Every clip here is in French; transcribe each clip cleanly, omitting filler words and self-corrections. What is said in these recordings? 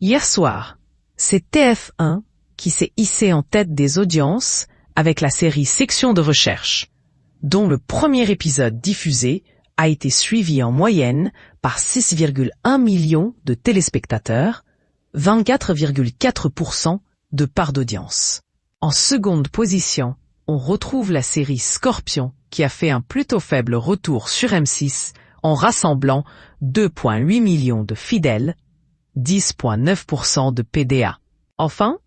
Hier soir, c'est TF1 qui s'est hissé en tête des audiences avec la série Section de recherche, dont le premier épisode diffusé a été suivi en moyenne par 6,1 millions de téléspectateurs, 24,4% de part d'audience. En seconde position, on retrouve la série Scorpion qui a fait un plutôt faible retour sur M6 en rassemblant 2,8 millions de fidèles, 10,9% de PDA. Enfin,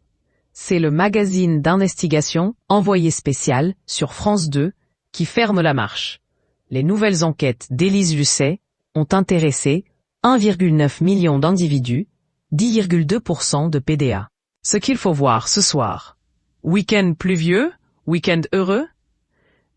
c'est le magazine d'investigation Envoyé spécial sur France 2 qui ferme la marche. Les nouvelles enquêtes d'Élise Lucet ont intéressé 1,9 million d'individus, 10,2% de PDA. Ce qu'il faut voir ce soir. Week-end pluvieux, week-end heureux?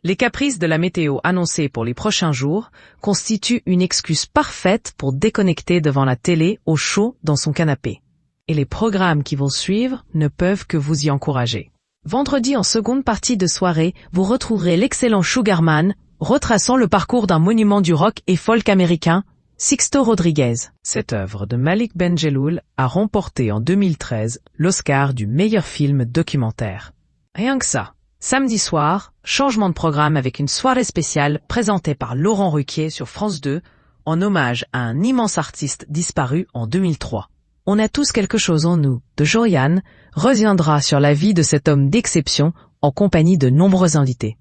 Les caprices de la météo annoncés pour les prochains jours constituent une excuse parfaite pour déconnecter devant la télé au chaud dans son canapé. Et les programmes qui vont suivre ne peuvent que vous y encourager. Vendredi en seconde partie de soirée, vous retrouverez l'excellent Sugarman, retraçant le parcours d'un monument du rock et folk américain, Sixto Rodriguez. Cette œuvre de Malik Benjeloul a remporté en 2013 l'Oscar du meilleur film documentaire. Rien que ça. Samedi soir, changement de programme avec une soirée spéciale présentée par Laurent Ruquier sur France 2 en hommage à un immense artiste disparu en 2003. On a tous quelque chose en nous, de Joriane, reviendra sur la vie de cet homme d'exception en compagnie de nombreux invités.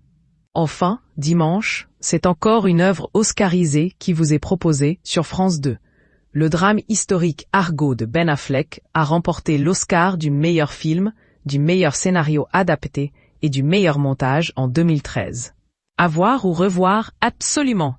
Enfin, dimanche, c'est encore une œuvre oscarisée qui vous est proposée sur France 2. Le drame historique Argo de Ben Affleck a remporté l'Oscar du meilleur film, du meilleur scénario adapté et du meilleur montage en 2013. À voir ou revoir absolument.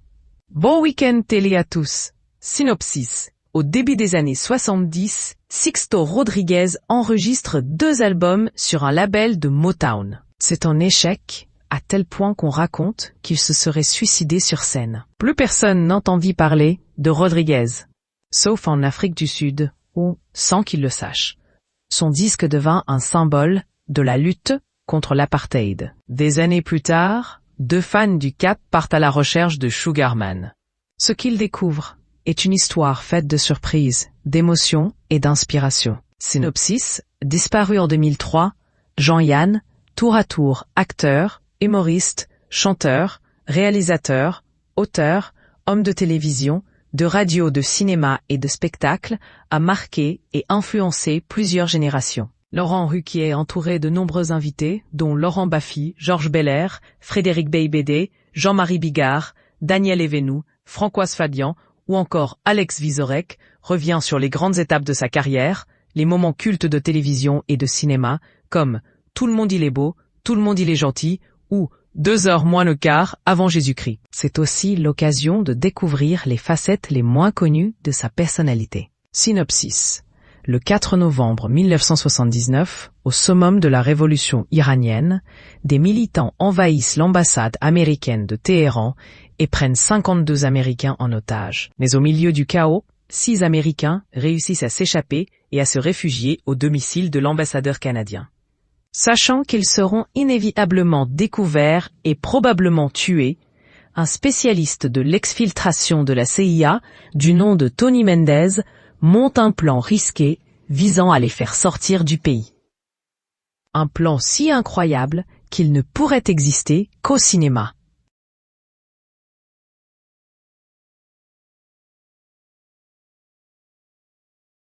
Bon week-end télé à tous. Synopsis. Au début des années 70, Sixto Rodriguez enregistre 2 albums sur un label de Motown. C'est un échec, à tel point qu'on raconte qu'il se serait suicidé sur scène. Plus personne n'entendit parler de Rodriguez, sauf en Afrique du Sud, ou sans qu'il le sache. Son disque devint un symbole de la lutte contre l'apartheid. Des années plus tard, 2 fans du Cap partent à la recherche de Sugarman. Ce qu'ils découvrent est une histoire faite de surprises, d'émotions et d'inspiration. Synopsis, disparu en 2003, Jean-Yann, tour à tour acteur, humoriste, chanteur, réalisateur, auteur, homme de télévision, de radio, de cinéma et de spectacle, a marqué et influencé plusieurs générations. Laurent Ruquier est entouré de nombreux invités, dont Laurent Baffy, Georges Belair, Frédéric Beigbeder, Jean-Marie Bigard, Daniel Evenou, Françoise Fadian, ou encore Alex Vizorek, revient sur les grandes étapes de sa carrière, les moments cultes de télévision et de cinéma, comme Tout le monde il est beau, Tout le monde il est gentil, ou 2 heures moins le quart avant Jésus-Christ. C'est aussi l'occasion de découvrir les facettes les moins connues de sa personnalité. Synopsis. Le 4 novembre 1979, au summum de la révolution iranienne, des militants envahissent l'ambassade américaine de Téhéran et prennent 52 Américains en otage. Mais au milieu du chaos, 6 Américains réussissent à s'échapper et à se réfugier au domicile de l'ambassadeur canadien. Sachant qu'ils seront inévitablement découverts et probablement tués, un spécialiste de l'exfiltration de la CIA, du nom de Tony Mendez, monte un plan risqué visant à les faire sortir du pays. Un plan si incroyable qu'il ne pourrait exister qu'au cinéma.